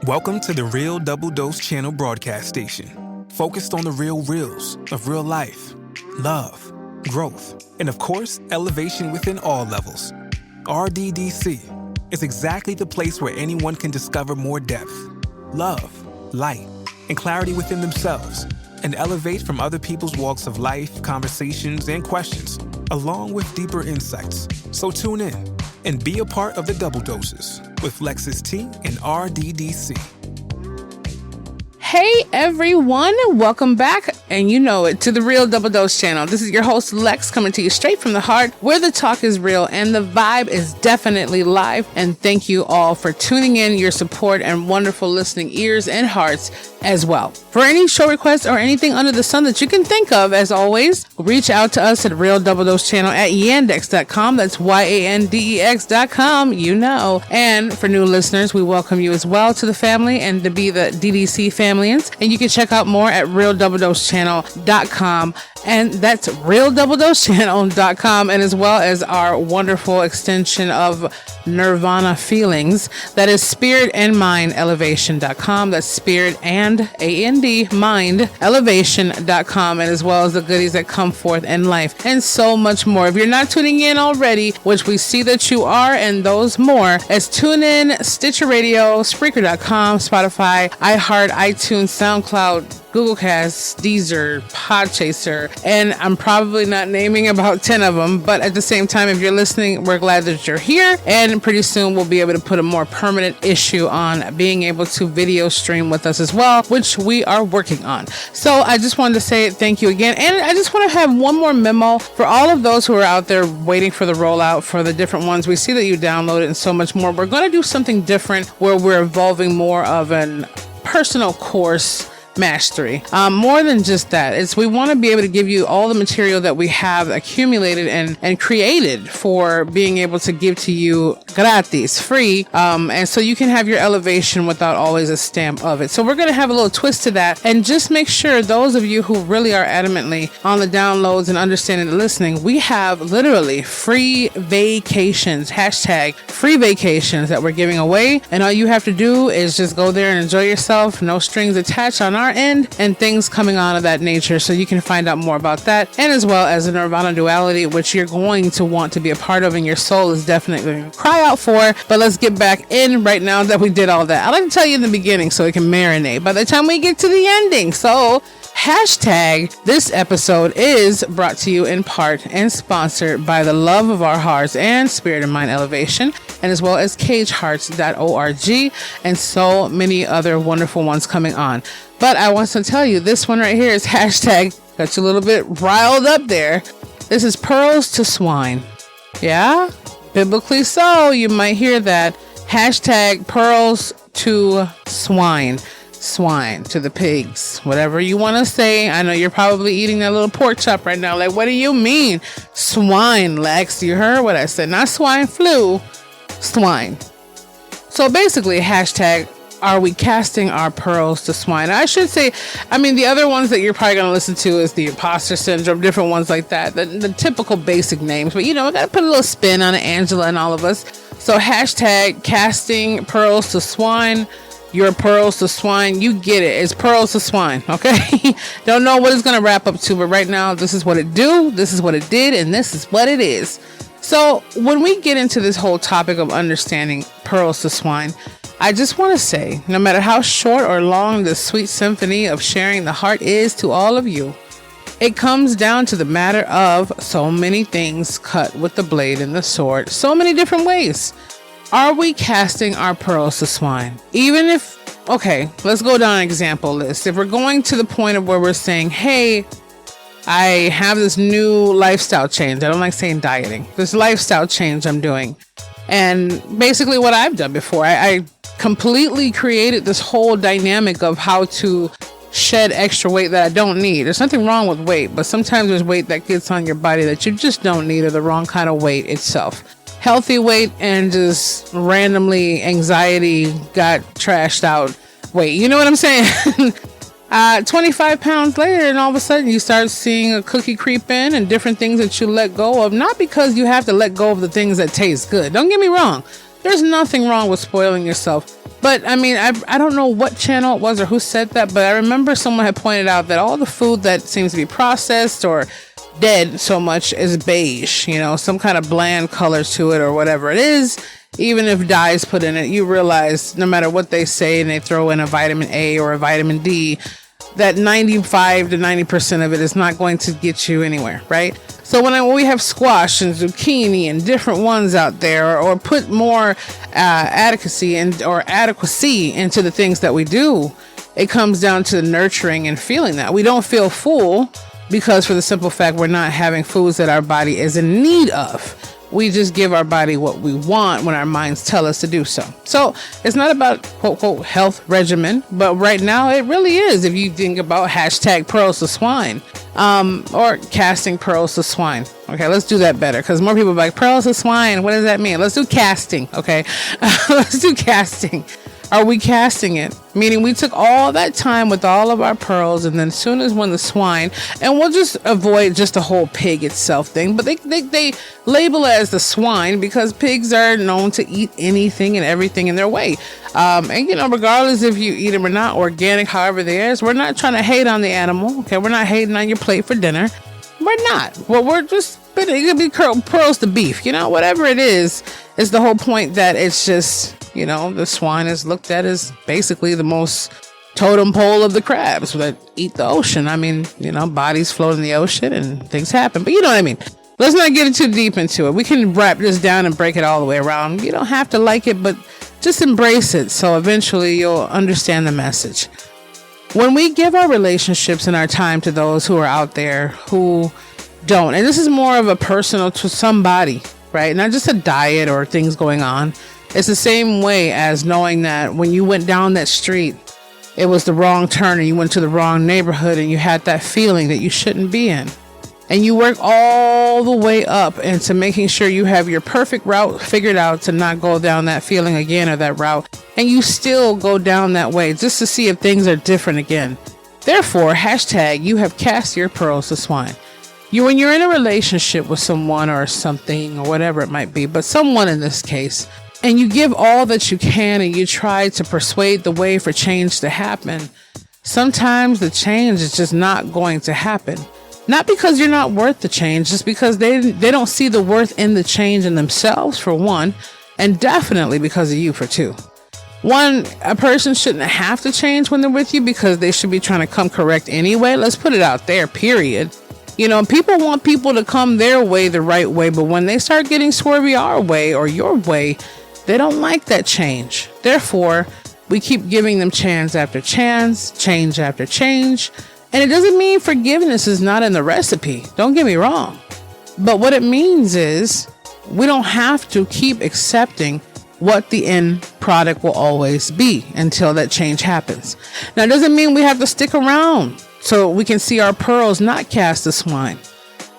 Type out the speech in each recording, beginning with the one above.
Welcome to the Real Double Dose Channel broadcast station, focused on the real reels of real life, love, growth, and of course, elevation within all levels. RDDC is exactly the place where anyone can discover more depth, love, light, and clarity within themselves, and elevate from other people's walks of life, conversations, and questions, along with deeper insights. So tune in and be a part of the Double Doses with Lexus T and RDDC. Hey everyone, welcome back, and you know it, to the Real Double Dose channel. This is your host Lex, coming to you straight from the heart, where the talk is real and the vibe is definitely live. And thank you all for tuning in, your support and wonderful listening ears and hearts as well. For any show requests or anything under the sun that you can think of, as always, reach out to us at Real Double Dose channel at yandex.com. That's YANDEX.com, you know. And for new listeners, we welcome you as well to the family and to be the DDC familians. And you can check out more at realdoubledosechannel.com. And that's realdoubledosechannel.com, and as well as our wonderful extension of Nirvana Feelings, that is spiritandmindelevation.com. That's spirit and A-N-D mind elevation.com, and as well as the goodies that come forth in life and so much more. If you're not tuning in already, which we see that you are, and those more, as TuneIn, Stitcher Radio, Spreaker.com, Spotify, iHeart, iTunes, SoundCloud, Google Cast, Deezer, Podchaser, and I'm probably not naming about 10 of them, but at the same time, if you're listening, we're glad that you're here, and pretty soon we'll be able to put a more permanent issue on being able to video stream with us as well, which we are working on. So I just wanted to say thank you again, and I just want to have one more memo for all of those who are out there waiting for the rollout for the different ones. We see that you downloaded and so much more. We're going to do something different where we're evolving more of an personal course mastery. More than just that, we want to be able to give you all the material that we have accumulated and created for being able to give to you gratis, free, and so you can have your elevation without always a stamp of it. So we're going to have a little twist to that, and just make sure those of you who really are adamantly on the downloads and understanding and listening, we have literally free vacations, hashtag free vacations, that we're giving away, and all you have to do is just go there and enjoy yourself, no strings attached on our end, and things coming on of that nature. So you can find out more about that, and as well as the Nirvana duality, which you're going to want to be a part of, and your soul is definitely going to cry out for. But let's get back in right now that we did all that. I like to tell you in the beginning so it can marinate by the time we get to the ending. So hashtag this episode is brought to you in part and sponsored by the love of our hearts and Spirit and Mind Elevation, and as well as cagehearts.org, and so many other wonderful ones coming on. But I want to tell you, this one right here is hashtag, got you a little bit riled up there. This is Pearls to Swine. Yeah, biblically so, you might hear that. Hashtag Pearls to Swine. Swine to the pigs, whatever you want to say. I know you're probably eating that little pork chop right now. Like, what do you mean? Swine, Lex. You heard what I said. Not swine flu, swine. So basically, hashtag, are we casting our pearls to swine? I should say, the other ones that you're probably going to listen to is the imposter syndrome, different ones like that, the typical basic names. But, I got to put a little spin on it, Angela and all of us. So hashtag casting pearls to swine. Your pearls to swine. You get it. It's pearls to swine. Okay. Don't know what it's going to wrap up to, but right now, this is what it do. This is what it did. And this is what it is. So when we get into this whole topic of understanding pearls to swine, I just want to say, no matter how short or long the sweet symphony of sharing the heart is to all of you, it comes down to the matter of so many things cut with the blade and the sword, so many different ways. Are we casting our pearls to swine? Even if, okay, let's go down an example list. If we're going to the point of where we're saying, hey, I have this new lifestyle change. I don't like saying dieting. This lifestyle change I'm doing. And basically what I've done before, I completely created this whole dynamic of how to shed extra weight that I don't need. There's nothing wrong with weight, but sometimes there's weight that gets on your body that you just don't need, or the wrong kind of weight itself. Healthy weight and just randomly anxiety got trashed out weight. You know what I'm saying? 25 pounds later, and all of a sudden you start seeing a cookie creep in and different things that you let go of. Not because you have to let go of the things that taste good. Don't get me wrong. There's nothing wrong with spoiling yourself. But I mean, I don't know what channel it was or who said that, but I remember someone had pointed out that all the food that seems to be processed or dead so much is beige, some kind of bland color to it or whatever it is. Even if dye is put in it, you realize no matter what they say and they throw in a vitamin A or a vitamin D, that 95 to 90% of it is not going to get you anywhere, right? So when we have squash and zucchini and different ones out there, or put more adequacy into the things that we do, it comes down to nurturing and feeling that. We don't feel full because for the simple fact we're not having foods that our body is in need of. We just give our body what we want when our minds tell us to do so. So it's not about quote, quote, health regimen, but right now it really is. If you think about hashtag pearls to swine, or casting pearls to swine. Okay, let's do that better because more people are like, pearls to swine. What does that mean? Let's do casting. Okay, let's do casting. Are we casting it? Meaning we took all that time with all of our pearls, and then as soon as when the swine, and we'll just avoid just the whole pig itself thing, but they label it as the swine because pigs are known to eat anything and everything in their way. And regardless if you eat them or not, organic, however they is, we're not trying to hate on the animal. Okay, we're not hating on your plate for dinner. We're not. Well, we're just, it could be pearls to beef, whatever it is the whole point that it's just, the swine is looked at as basically the most totem pole of the crabs that eat the ocean. I mean, bodies float in the ocean and things happen, but you know what I mean? Let's not get too deep into it. We can wrap this down and break it all the way around. You don't have to like it, but just embrace it. So eventually you'll understand the message. When we give our relationships and our time to those who are out there who don't, and this is more of a personal to somebody, right? Not just a diet or things going on. It's the same way as knowing that when you went down that street, it was the wrong turn and you went to the wrong neighborhood and you had that feeling that you shouldn't be in. And you work all the way up into making sure you have your perfect route figured out to not go down that feeling again or that route. And you still go down that way just to see if things are different again. Therefore, hashtag you have cast your pearls to swine. When you're in a relationship with someone or something or whatever it might be, but someone in this case, and you give all that you can and you try to persuade the way for change to happen, sometimes the change is just not going to happen. Not because you're not worth the change, just because they don't see the worth in the change in themselves, for one, and definitely because of you, for two. One, a person shouldn't have to change when they're with you because they should be trying to come correct anyway. Let's put it out there, period. People want people to come their way the right way, but when they start getting swervy our way or your way, they don't like that change. Therefore, we keep giving them chance after chance, change after change. And it doesn't mean forgiveness is not in the recipe. Don't get me wrong. But what it means is we don't have to keep accepting what the end product will always be until that change happens. Now, it doesn't mean we have to stick around so we can see our pearls not cast to swine.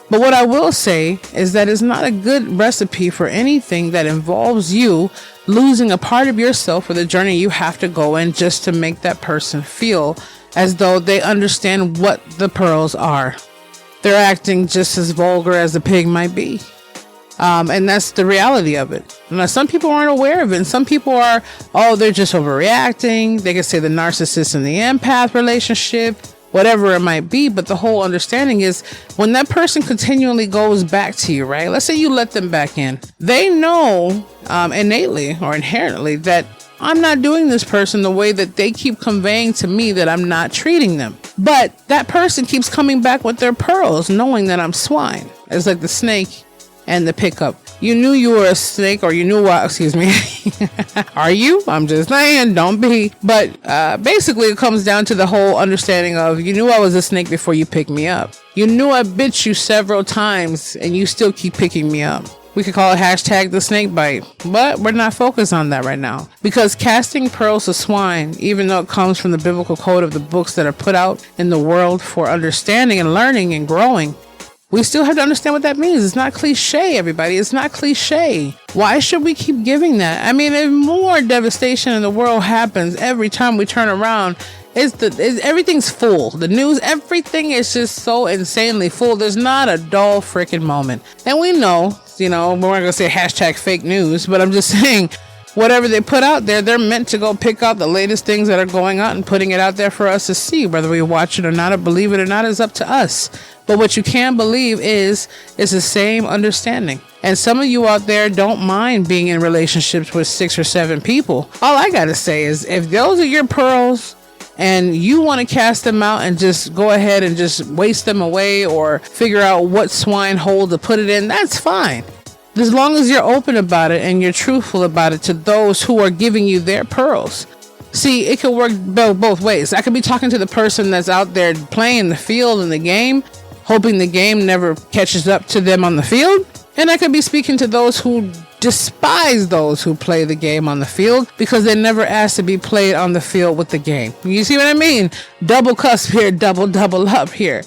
But what I will say is that it's not a good recipe for anything that involves you losing a part of yourself for the journey you have to go in just to make that person feel as though they understand what the pearls are. They're acting just as vulgar as a pig might be. And that's the reality of it. Now, some people aren't aware of it. And some people are, they're just overreacting. They can say the narcissist and the empath relationship, whatever it might be. But the whole understanding is when that person continually goes back to you, right? Let's say you let them back in. They know innately or inherently that I'm not doing this person the way that they keep conveying to me that I'm not treating them. But that person keeps coming back with their pearls, knowing that I'm swine. It's like the snake and the pickup. You knew you were a snake, or you knew what, excuse me. Are you? I'm just saying, don't be. But basically it comes down to the whole understanding of you knew I was a snake before you picked me up. You knew I bit you several times and you still keep picking me up. We could call it hashtag the snake bite, but we're not focused on that right now. Because casting pearls to swine, even though it comes from the biblical code of the books that are put out in the world for understanding and learning and growing, we still have to understand what that means. It's not cliche, everybody. It's not cliche. Why should we keep giving that? I mean, if more devastation in the world happens every time we turn around, everything's full. The news, everything is just so insanely full. There's not a dull freaking moment. And we know, we're not going to say hashtag fake news, but I'm just saying, whatever they put out there, they're meant to go pick out the latest things that are going on and putting it out there for us to see. Whether we watch it or not, or believe it or not, is up to us. But what you can believe is the same understanding. And some of you out there don't mind being in relationships with 6 or 7 people. All I got to say is, if those are your pearls and you want to cast them out and just go ahead and just waste them away, or figure out what swine hole to put it in, that's fine. As long as you're open about it and you're truthful about it to those who are giving you their pearls. See, it could work both ways. I could be talking to the person that's out there playing the field and the game, hoping the game never catches up to them on the field. And I could be speaking to those who despise those who play the game on the field because they never asked to be played on the field with the game. You see what I mean? Double cusp here, double up here.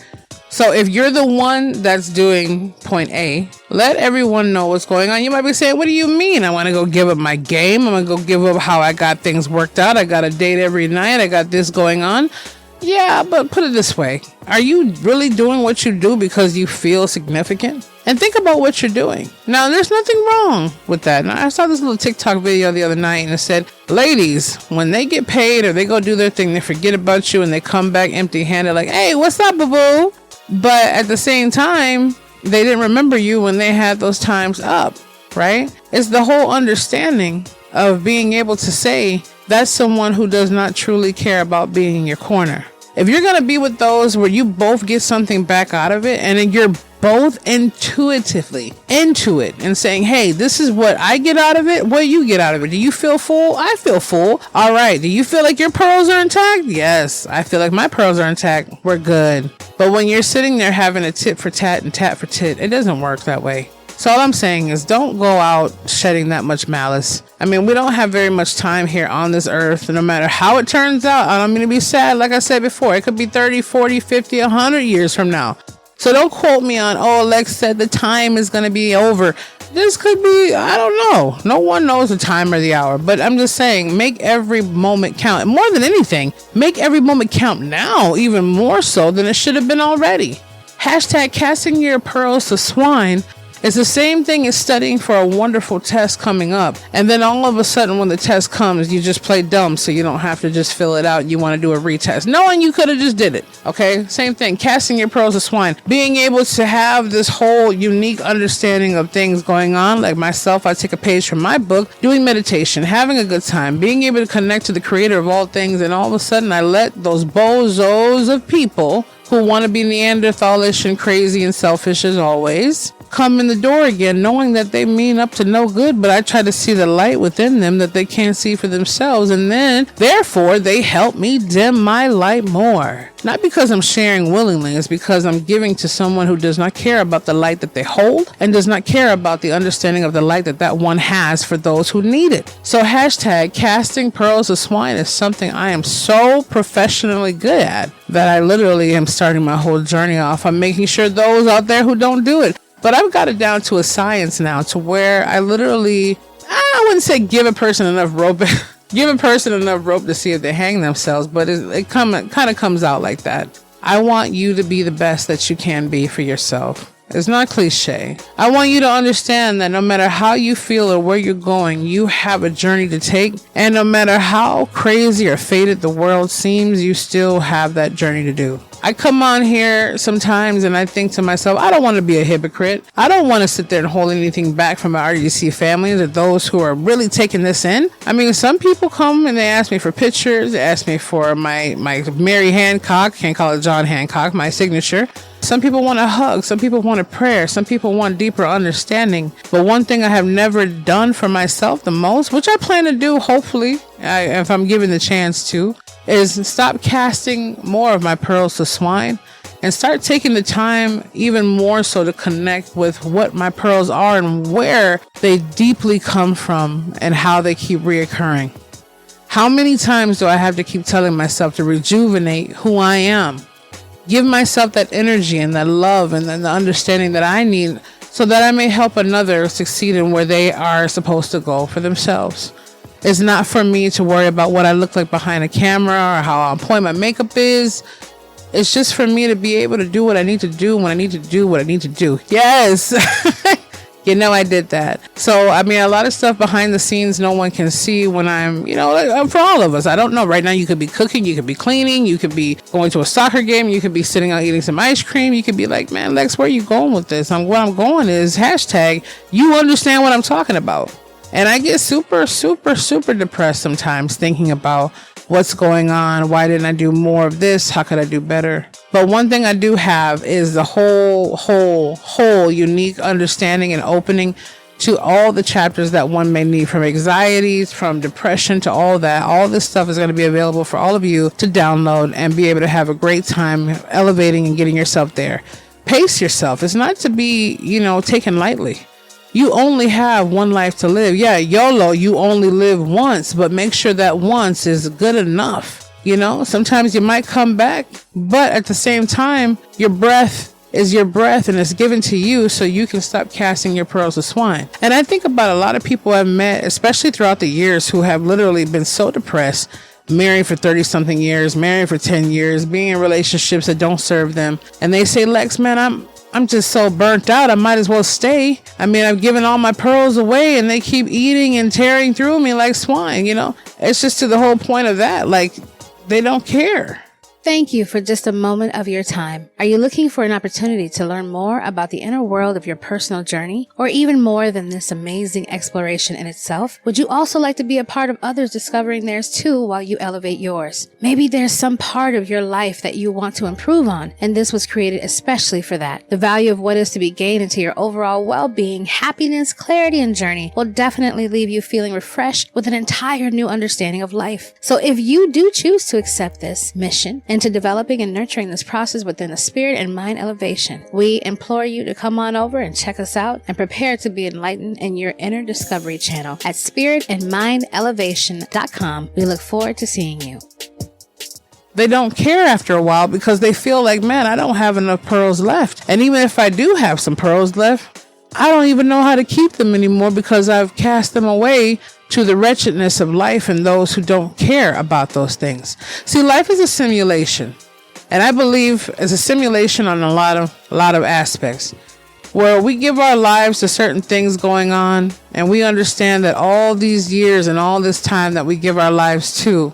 So if you're the one that's doing point A, let everyone know what's going on. You might be saying, what do you mean? I want to go give up my game. I'm going to go give up how I got things worked out. I got a date every night. I got this going on. Yeah, but put it this way. Are you really doing what you do because you feel significant? And think about what you're doing. Now, there's nothing wrong with that. Now, I saw this little TikTok video the other night, and it said, ladies, when they get paid or they go do their thing, they forget about you and they come back empty-handed like, hey, what's up, boo-boo? But at the same time, they didn't remember you when they had those times up, right? It's the whole understanding of being able to say that's someone who does not truly care about being in your corner. If you're going to be with those where you both get something back out of it, and then you're both intuitively into it and saying, hey, this is what I get out of it. What do you get out of it? Do you feel full? I feel full. All right. Do you feel like your pearls are intact? Yes, I feel like my pearls are intact. We're good. But when you're sitting there having a tit for tat and tat for tit, it doesn't work that way. So all I'm saying is, don't go out shedding that much malice. I mean, we don't have very much time here on this earth. And no matter how it turns out, I don't mean to be sad. Like I said before, it could be 30, 40, 50, 100 years from now. So don't quote me on, oh, Lex said the time is going to be over. This could be, I don't know. No one knows the time or the hour. But I'm just saying, make every moment count. And more than anything, make every moment count now, even more so than it should have been already. Hashtag casting your pearls to swine. It's the same thing as studying for a wonderful test coming up. And then all of a sudden when the test comes, you just play dumb so you don't have to just fill it out. You want to do a retest, knowing you could have just did it. Okay, same thing. Casting your pearls to swine. Being able to have this whole unique understanding of things going on. Like myself, I take a page from my book, doing meditation, having a good time, being able to connect to the creator of all things. And all of a sudden I let those bozos of people who want to be Neanderthalish and crazy and selfish as always come in the door again, knowing that they mean up to no good, but I try to see the light within them that they can't see for themselves, and then therefore they help me dim my light more. Not because I'm sharing willingly, it's because I'm giving to someone who does not care about the light that they hold and does not care about the understanding of the light that that one has for those who need it. So hashtag casting pearls of swine is something I am so professionally good at that I literally am starting my whole journey off. I'm making sure those out there who don't do it. But I've got it down to a science now, to where I literally, I wouldn't say give a person enough rope, give a person enough rope to see if they hang themselves, but it kind of comes out like that. I want you to be the best that you can be for yourself. It's not cliche. I want you to understand that no matter how you feel or where you're going, you have a journey to take. And no matter how crazy or fated the world seems, you still have that journey to do. I come on here sometimes and I think to myself, I don't want to be a hypocrite. I don't want to sit there and hold anything back from my RDC family or those who are really taking this in. I mean, some people come and they ask me for pictures. They ask me for my Mary Hancock, can't call it John Hancock, my signature. Some people want a hug. Some people want a prayer. Some people want deeper understanding. But one thing I have never done for myself the most, which I plan to do, hopefully, if I'm given the chance to, is stop casting more of my pearls to swine and start taking the time even more so to connect with what my pearls are and where they deeply come from and how they keep reoccurring. How many times do I have to keep telling myself to rejuvenate who I am? Give myself that energy and that love and then the understanding that I need so that I may help another succeed in where they are supposed to go for themselves. It's not for me to worry about what I look like behind a camera or how on point my makeup is. It's just for me to be able to do what I need to do when I need to do what I need to do. Yes. I did that. So, I mean, a lot of stuff behind the scenes no one can see when I'm, like, for all of us. I don't know. Right now, you could be cooking, you could be cleaning, you could be going to a soccer game, you could be sitting out eating some ice cream. You could be like, man, Lex, where are you going with this? Where I'm going is hashtag, you understand what I'm talking about. And I get super, super, super depressed sometimes thinking about what's going on. Why didn't I do more of this? How could I do better? But one thing I do have is the whole unique understanding and opening to all the chapters that one may need, from anxieties, from depression to all that. All this stuff is going to be available for all of you to download and be able to have a great time elevating and getting yourself there. Pace yourself. It's not to be, taken lightly. You only have one life to live. Yeah, YOLO, you only live once, but make sure that once is good enough. Sometimes you might come back, but at the same time, your breath is your breath and it's given to you so you can stop casting your pearls to swine. And I think about a lot of people I've met, especially throughout the years, who have literally been so depressed, married for 30 something years, married for 10 years, being in relationships that don't serve them. And they say, Lex, man, I'm just so burnt out. I might as well stay. I mean, I've given all my pearls away and they keep eating and tearing through me like swine, It's just to the whole point of that. Like, they don't care. Thank you for just a moment of your time. Are you looking for an opportunity to learn more about the inner world of your personal journey, or even more than this amazing exploration in itself? Would you also like to be a part of others discovering theirs too while you elevate yours? Maybe there's some part of your life that you want to improve on, and this was created especially for that. The value of what is to be gained into your overall well-being, happiness, clarity, and journey will definitely leave you feeling refreshed with an entire new understanding of life. So if you do choose to accept this mission into developing and nurturing this process within the spirit and mind elevation, we implore you to come on over and check us out and prepare to be enlightened in your inner discovery channel at spiritandmindelevation.com. We look forward to seeing you. They don't care after a while because they feel like, man, I don't have enough pearls left. And even if I do have some pearls left, I don't even know how to keep them anymore because I've cast them away to the wretchedness of life and those who don't care about those things. See, life is a simulation. And I believe it's a simulation on a lot of aspects, where we give our lives to certain things going on, and we understand that all these years and all this time that we give our lives to,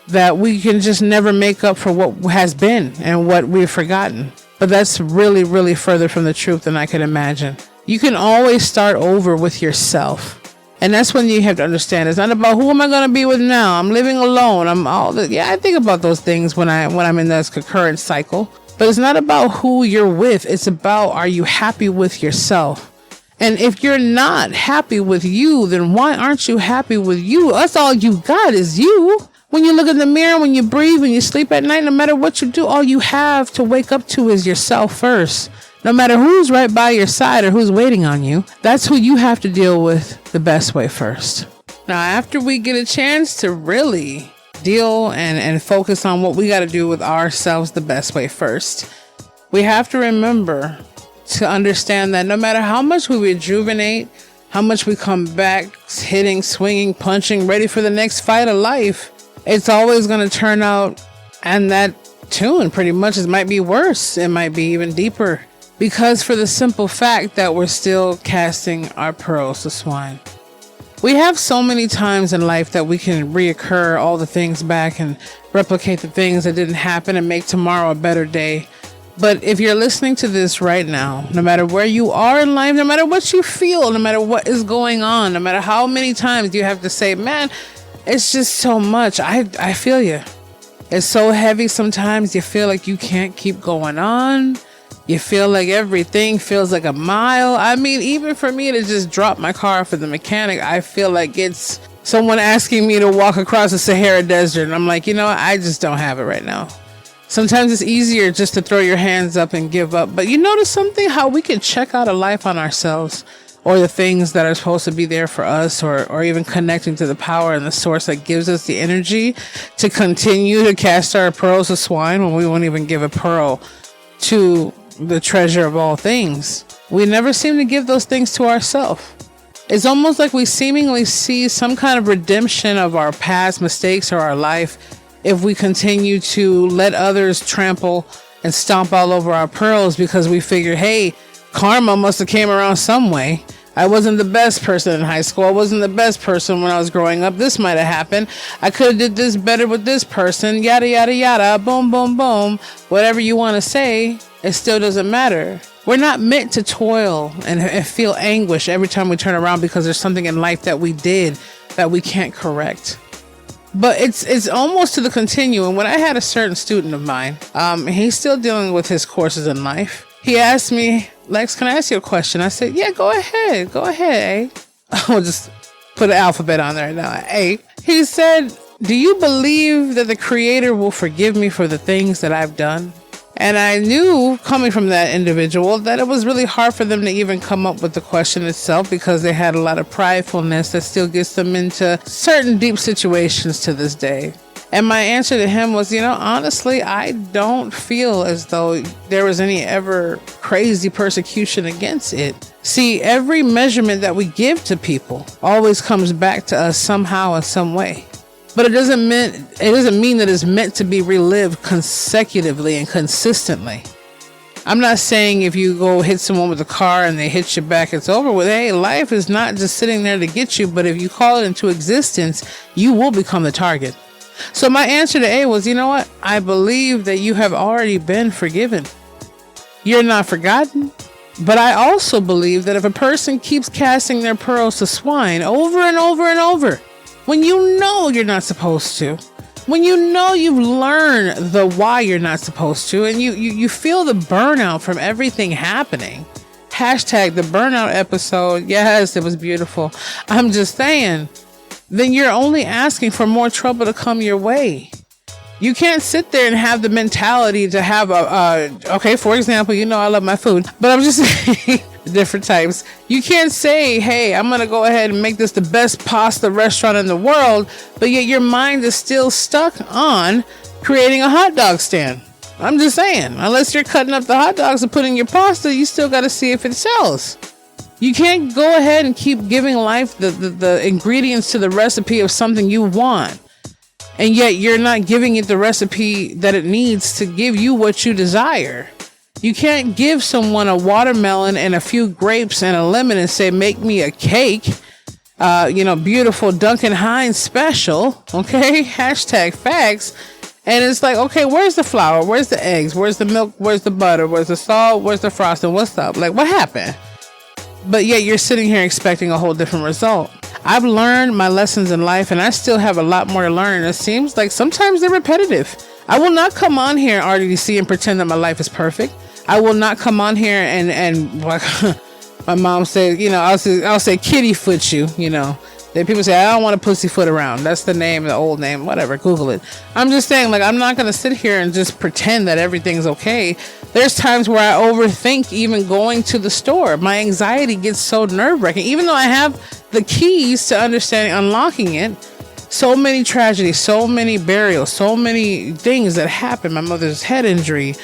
that we can just never make up for what has been and what we've forgotten. But that's really, really further from the truth than I could imagine. You can always start over with yourself. And that's when you have to understand it's not about who am I going to be with now. I'm living alone. I think about those things when I'm in this concurrent cycle. But it's not about who you're with. It's about, are you happy with yourself? And if you're not happy with you, then why aren't you happy with you? That's all you got is you. When you look in the mirror, when you breathe, when you sleep at night, no matter what you do, all you have to wake up to is yourself first. No matter who's right by your side or who's waiting on you, that's who you have to deal with the best way first. Now, after we get a chance to really deal and focus on what we got to do with ourselves the best way first, we have to remember to understand that no matter how much we rejuvenate, how much we come back hitting, swinging, punching, ready for the next fight of life, it's always going to turn out, and that tune pretty much might be worse. It might be even deeper. Because for the simple fact that we're still casting our pearls to swine. We have so many times in life that we can reoccur all the things back and replicate the things that didn't happen and make tomorrow a better day. But if you're listening to this right now, no matter where you are in life, no matter what you feel, no matter what is going on, no matter how many times you have to say, man, it's just so much. I feel you. It's so heavy sometimes you feel like you can't keep going on. You feel like everything feels like a mile. I mean, even for me to just drop my car for the mechanic, I feel like it's someone asking me to walk across the Sahara Desert. And I'm like, I just don't have it right now. Sometimes it's easier just to throw your hands up and give up. But you notice something, how we can check out a life on ourselves, or the things that are supposed to be there for us, or even connecting to the power and the source that gives us the energy to continue to cast our pearls to swine when we won't even give a pearl to the treasure of all things. We never seem to give those things to ourselves. It's almost like we seemingly see some kind of redemption of our past mistakes or our life if we continue to let others trample and stomp all over our pearls, because we figure, hey, karma must have came around some way. I wasn't the best person in high school. I wasn't the best person when I was growing up. This might have happened. I could have did this better with this person. Yada, yada, yada. Boom, boom, boom. Whatever you want to say, it still doesn't matter. We're not meant to toil and feel anguish every time we turn around because there's something in life that we did that we can't correct. But it's almost to the continuum. When I had a certain student of mine, he's still dealing with his courses in life. He asked me, Lex, can I ask you a question? I said, yeah, go ahead. Go ahead, A. I'll just put an alphabet on there now. A. He said, do you believe that the Creator will forgive me for the things that I've done? And I knew, coming from that individual, that it was really hard for them to even come up with the question itself because they had a lot of pridefulness that still gets them into certain deep situations to this day. And my answer to him was, honestly, I don't feel as though there was any ever crazy persecution against it. See, every measurement that we give to people always comes back to us somehow in some way. But it doesn't mean that it's meant to be relived consecutively and consistently. I'm not saying if you go hit someone with a car and they hit you back, it's over with. Hey, life is not just sitting there to get you, but if you call it into existence, you will become the target. So my answer to A was, you know what? I believe that you have already been forgiven. You're not forgotten. But I also believe that if a person keeps casting their pearls to swine over and over and over, when you know you're not supposed to, when you know you've learned the why you're not supposed to, and you feel the burnout from everything happening. Hashtag the burnout episode. Yes, it was beautiful. I'm just saying, then you're only asking for more trouble to come your way. You can't sit there and have the mentality to have okay, for example, I love my food, but I'm just saying different types. You can't say, hey, I'm going to go ahead and make this the best pasta restaurant in the world, but yet your mind is still stuck on creating a hot dog stand. I'm just saying, unless you're cutting up the hot dogs and putting your pasta, you still got to see if it sells. You can't go ahead and keep giving life the ingredients to the recipe of something you want, and yet you're not giving it the recipe that it needs to give you what you desire. You can't give someone a watermelon and a few grapes and a lemon and say, make me a cake, beautiful Duncan Hines special, okay? Hashtag facts. And it's like, okay, where's the flour? Where's the eggs? Where's the milk? Where's the butter? Where's the salt? Where's the frosting? What's up? Like, what happened? But yet you're sitting here expecting a whole different result. I've learned my lessons in life, and I still have a lot more to learn. And it seems like sometimes they're repetitive. I will not come on here in RDC and pretend that my life is perfect. I will not come on here and like my mom said, I'll say kitty foot you, Then people say, I don't want to pussyfoot around. That's the name, the old name, whatever. Google it. I'm just saying, I'm not going to sit here and just pretend that everything's okay. There's times where I overthink even going to the store. My anxiety gets so nerve-wracking. Even though I have the keys to understanding, unlocking it, so many tragedies, so many burials, so many things that happen. My mother's head injury,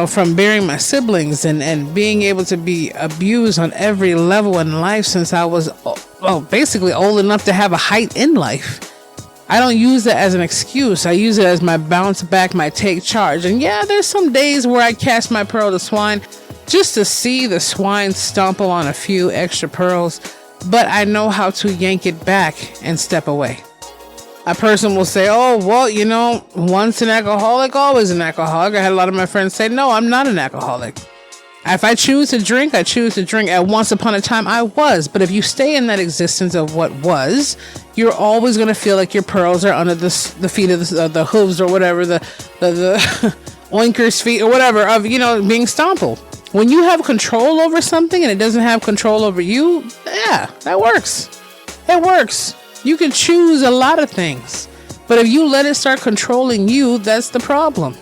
from burying my siblings and being able to be abused on every level in life since I was basically old enough to have a height in life. I don't use it as an excuse. I use it as my bounce back, my take charge. And yeah, there's some days where I cast my pearl to swine just to see the swine stumble on a few extra pearls, but I know how to yank it back and step away. A person will say, oh, well, once an alcoholic, always an alcoholic. I had a lot of my friends say, no, I'm not an alcoholic. If I choose to drink, I choose to drink. At once upon a time, I was. But if you stay in that existence of what was, you're always going to feel like your pearls are under the feet of the hooves or whatever, the oinker's feet or whatever of, being stompled. When you have control over something and it doesn't have control over you, yeah, that works. It works. You can choose a lot of things, but if you let it start controlling you, that's the problem.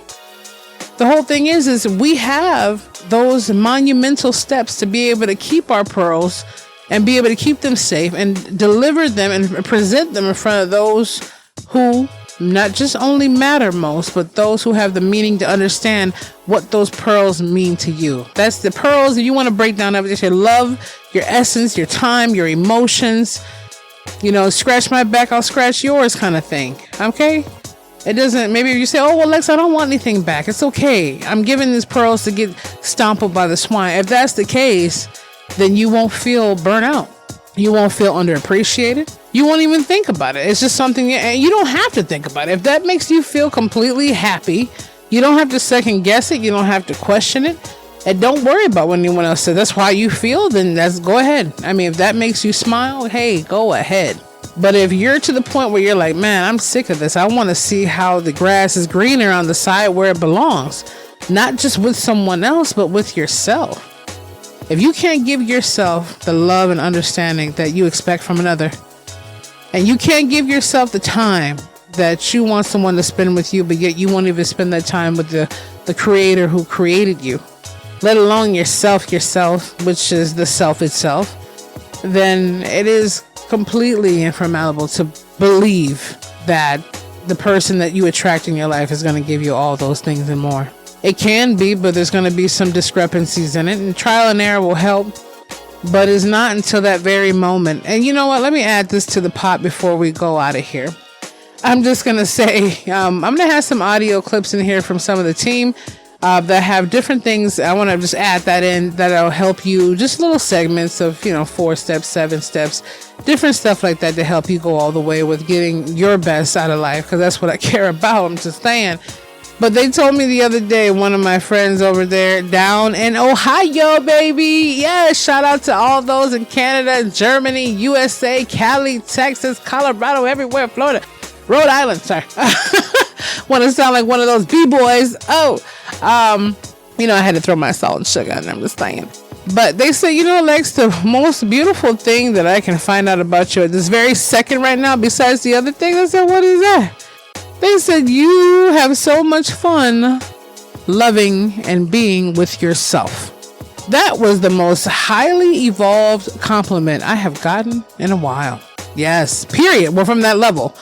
The whole thing is we have those monumental steps to be able to keep our pearls and be able to keep them safe and deliver them and present them in front of those who not just only matter most, but those who have the meaning to understand what those pearls mean to you. That's the pearls that you want to break down everything. Your love, your essence, your time, your emotions. Scratch my back, I'll scratch yours kind of thing. Okay? It doesn't, maybe you say, oh, well, Lex, I don't want anything back. It's okay. I'm giving these pearls to get stompled by the swine. If that's the case, then you won't feel burnout. You won't feel underappreciated. You won't even think about it. It's just something, and you don't have to think about it. If that makes you feel completely happy, you don't have to second guess it. You don't have to question it. And don't worry about what anyone else says. That's how you feel, then go ahead. I mean, if that makes you smile, hey, go ahead. But if you're to the point where you're like, man, I'm sick of this. I want to see how the grass is greener on the side where it belongs. Not just with someone else, but with yourself. If you can't give yourself the love and understanding that you expect from another, and you can't give yourself the time that you want someone to spend with you, but yet you won't even spend that time with the creator who created you, let alone yourself, which is the self itself, then it is completely infallible to believe that the person that you attract in your life is going to give you all those things and more. It can be, but there's going to be some discrepancies in it, and trial and error will help, but it's not until that very moment. And you know what? Let me add this to the pot before we go out of here. I'm just going to say, I'm going to have some audio clips in here from some of the team that have different things. I want to just add that in, that'll help you, just little segments of, 4 steps, 7 steps, different stuff like that to help you go all the way with getting your best out of life, because that's what I care about. I'm just saying. But they told me the other day, one of my friends over there down in Ohio, baby. Yeah, shout out to all those in Canada, Germany, USA, Cali, Texas, Colorado, everywhere, Florida, Rhode Island. Sorry. Want to sound like one of those B-boys. I had to throw my salt and sugar in. I'm just saying. But they say, Lex, the most beautiful thing that I can find out about you at this very second right now, besides the other thing, I said, what is that? They said, you have so much fun loving and being with yourself. That was the most highly evolved compliment I have gotten in a while. Yes, period. We're from that level.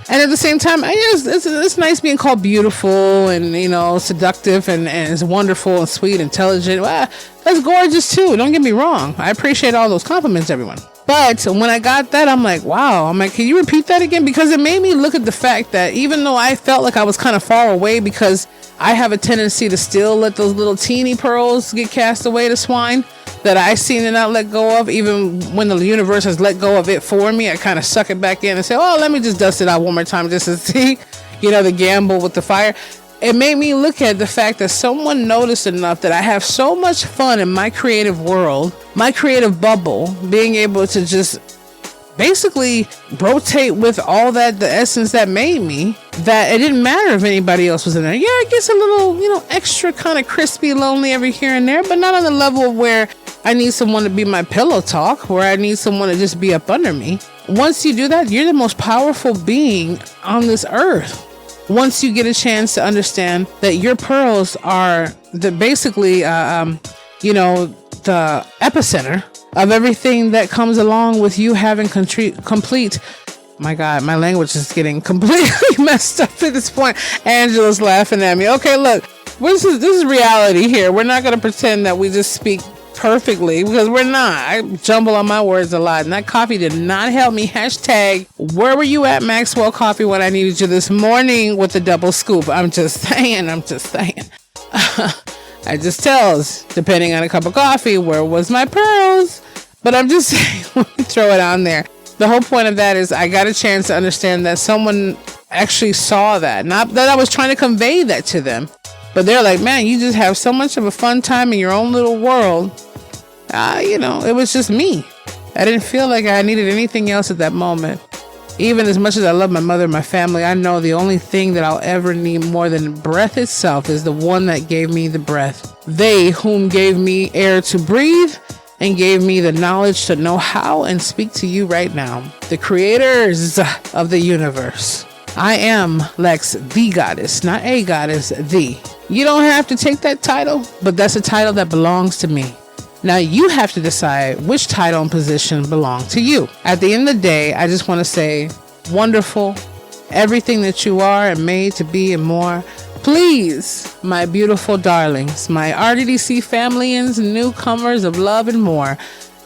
And at the same time, it's nice being called beautiful and, seductive and it's wonderful and sweet, intelligent. Well, that's gorgeous too. Don't get me wrong. I appreciate all those compliments, everyone. But when I got that, I'm like, wow. I'm like, can you repeat that again? Because it made me look at the fact that even though I felt like I was kind of far away, because I have a tendency to still let those little teeny pearls get cast away to swine that I seem to not let go of, even when the universe has let go of it for me. I kind of suck it back in and say, oh, let me just dust it out one more time just to see, the gamble with the fire. It made me look at the fact that someone noticed enough that I have so much fun in my creative world, my creative bubble, being able to just basically rotate with all that, the essence that made me, that it didn't matter if anybody else was in there. Yeah, it gets a little, extra kind of crispy, lonely every here and there, but not on the level of where I need someone to be my pillow talk, where I need someone to just be up under me. Once you do that, you're the most powerful being on this earth. Once you get a chance to understand that your pearls are the epicenter of everything that comes along with you having complete. My God, my language is getting completely messed up at this point. Angela's laughing at me. Okay, look, this is reality here. We're not going to pretend that we just speak perfectly, because we're not. I jumble on my words a lot, and that coffee did not help me. Hashtag, where were you at, Maxwell Coffee, when I needed you this morning with the double scoop? I'm just saying. I just tells, depending on a cup of coffee, where was my pearls? But I'm just saying, let me throw it on there. The whole point of that is I got a chance to understand that someone actually saw that. Not that I was trying to convey that to them, but they're like, man, you just have so much of a fun time in your own little world. It was just me. I didn't feel like I needed anything else at that moment. Even as much as I love my mother and my family, I know the only thing that I'll ever need more than breath itself is the one that gave me the breath. They whom gave me air to breathe and gave me the knowledge to know how and speak to you right now. The creators of the universe. I am Lex, the goddess, not a goddess, the. You don't have to take that title, but that's a title that belongs to me. Now you have to decide which title and position belong to you. At the end of the day, I just want to say, wonderful, everything that you are and made to be and more. Please, my beautiful darlings, my RDDC familians, newcomers of love and more,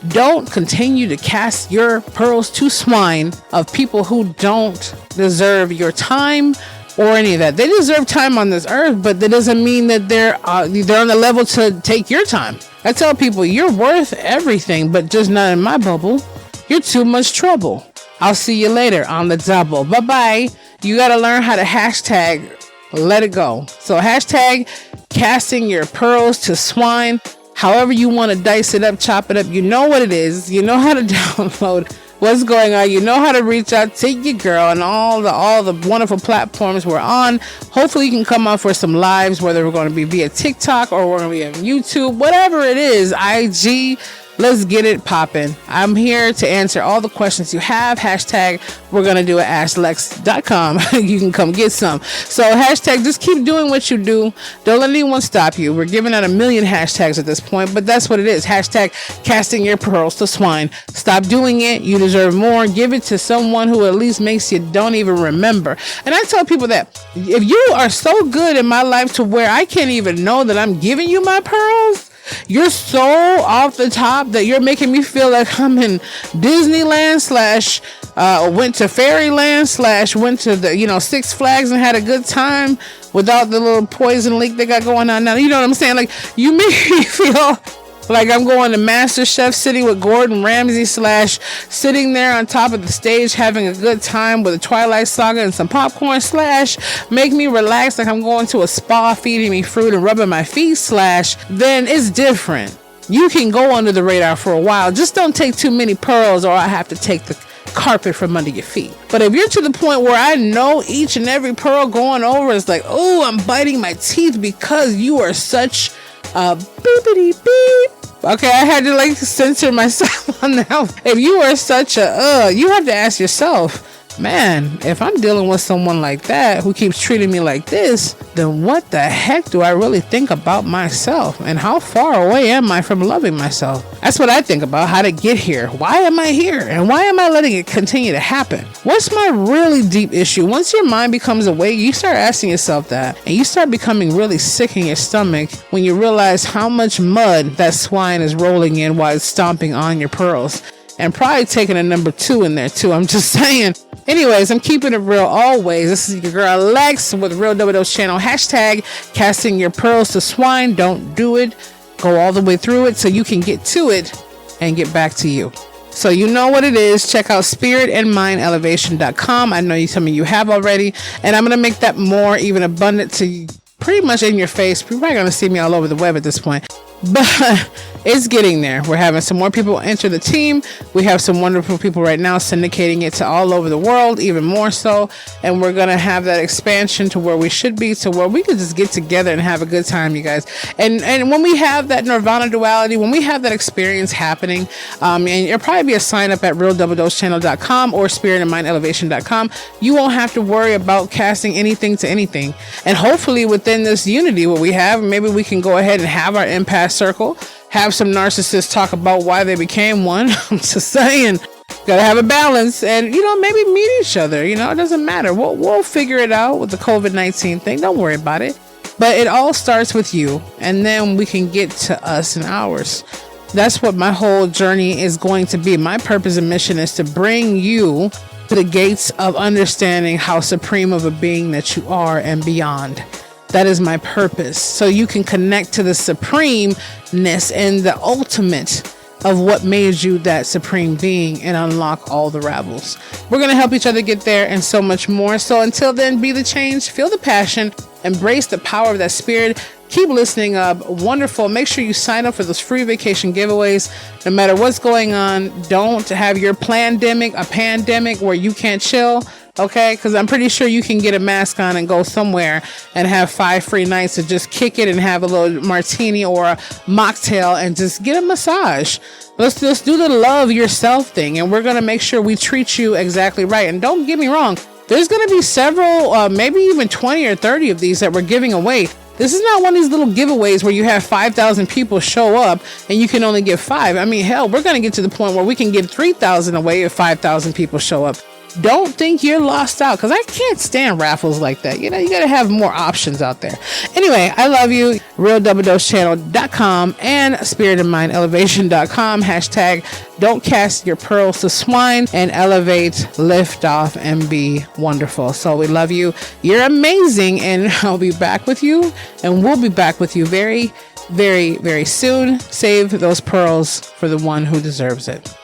don't continue to cast your pearls to swine of people who don't deserve your time, or any of that. They deserve time on this earth, but that doesn't mean that they're on the level to take your time. I tell people, you're worth everything, but just not in my bubble. You're too much trouble. I'll see you later on the double. Bye-bye. You got to learn how to hashtag let it go. So hashtag casting your pearls to swine. However you want to dice it up, chop it up. You know what it is. You know how to download what's going on. You know how to reach out to your girl and all the wonderful platforms we're on. Hopefully you can come on for some lives, whether we're going to be via TikTok or we're going to be on YouTube, whatever it is, IG. Let's get it popping. I'm here to answer all the questions you have. Hashtag we're going to do it AskLex.com. You can come get some. So hashtag just keep doing what you do. Don't let anyone stop you. We're giving out 1 million hashtags at this point, but that's what it is. Hashtag casting your pearls to swine. Stop doing it. You deserve more. Give it to someone who at least makes you don't even remember. And I tell people that if you are so good in my life to where I can't even know that I'm giving you my pearls, you're so off the top that you're making me feel like I'm in Disneyland / went to Fairyland / went to the, Six Flags and had a good time without the little poison leak they got going on now. You know what I'm saying? Like, you make me feel like I'm going to Master Chef sitting with Gordon Ramsay / sitting there on top of the stage having a good time with a Twilight Saga and some popcorn / make me relax like I'm going to a spa feeding me fruit and rubbing my feet / then it's different. You can go under the radar for a while. Just don't take too many pearls or I have to take the carpet from under your feet. But if you're to the point where I know each and every pearl going over is like, oh, I'm biting my teeth because you are such beepity beep. Okay, I had to censor myself on that. If you are such a you have to ask yourself, man, if I'm dealing with someone like that who keeps treating me like this, then what the heck do I really think about myself? And how far away am I from loving myself? That's what I think about, how to get here. Why am I here? And why am I letting it continue to happen? What's my really deep issue? Once your mind becomes awake, you start asking yourself that, and you start becoming really sick in your stomach when you realize how much mud that swine is rolling in while it's stomping on your pearls. And probably taking a number 2 in there too. I'm just saying. Anyways, I'm keeping it real always. This is your girl Lex with Real Double Dose Channel. Hashtag casting your pearls to swine. Don't do it. Go all the way through it so you can get to it and get back to you. So you know what it is. Check out spiritandmindelevation.com. I know you tell me you have already. And I'm going to make that more even abundant to you, pretty much in your face. You're probably going to see me all over the web at this point. But it's getting there. We're having some more people enter the team. We have some wonderful people right now syndicating it to all over the world, even more so. And we're going to have that expansion to where we should be, to where we could just get together and have a good time, you guys. And when we have that nirvana duality, when we have that experience happening, and it'll probably be a sign up at realdoubledosechannel.com or spiritandmindelevation.com, you won't have to worry about casting anything to anything. And hopefully within this unity, what we have, maybe we can go ahead and have our impasse circle, have some narcissists talk about why they became one. I'm just saying, gotta have a balance and, maybe meet each other. It doesn't matter. We'll figure it out with the COVID-19 thing. Don't worry about it. But it all starts with you, and then we can get to us and ours. That's what my whole journey is going to be. My purpose and mission is to bring you to the gates of understanding how supreme of a being that you are and beyond. That is my purpose. So you can connect to the supremeness and the ultimate of what made you that supreme being and unlock all the ravels. We're going to help each other get there and so much more. So until then, be the change, feel the passion, embrace the power of that spirit. Keep listening up. Wonderful. Make sure you sign up for those free vacation giveaways. No matter what's going on, don't have your pandemic a pandemic where you can't chill. Okay, because I'm pretty sure you can get a mask on and go somewhere and have 5 free nights to just kick it and have a little martini or a mocktail and just get a massage. Let's just do the love yourself thing, and we're going to make sure we treat you exactly right. And don't get me wrong, there's going to be several, maybe even 20 or 30 of these that we're giving away. This is not one of these little giveaways where you have 5,000 people show up and you can only give 5. I mean, hell, we're going to get to the point where we can give 3,000 away if 5,000 people show up. don't think you're lost out, because I can't stand raffles like that. You got to have more options out there. Anyway, I love you. RealDoubleDoseChannel.com and SpiritAndMindElevation.com. # don't cast your pearls to swine, and elevate, lift off, and be wonderful. So we love you. You're amazing. And I'll be back with you, and we'll be back with you very, very, very soon. Save those pearls for the one who deserves it.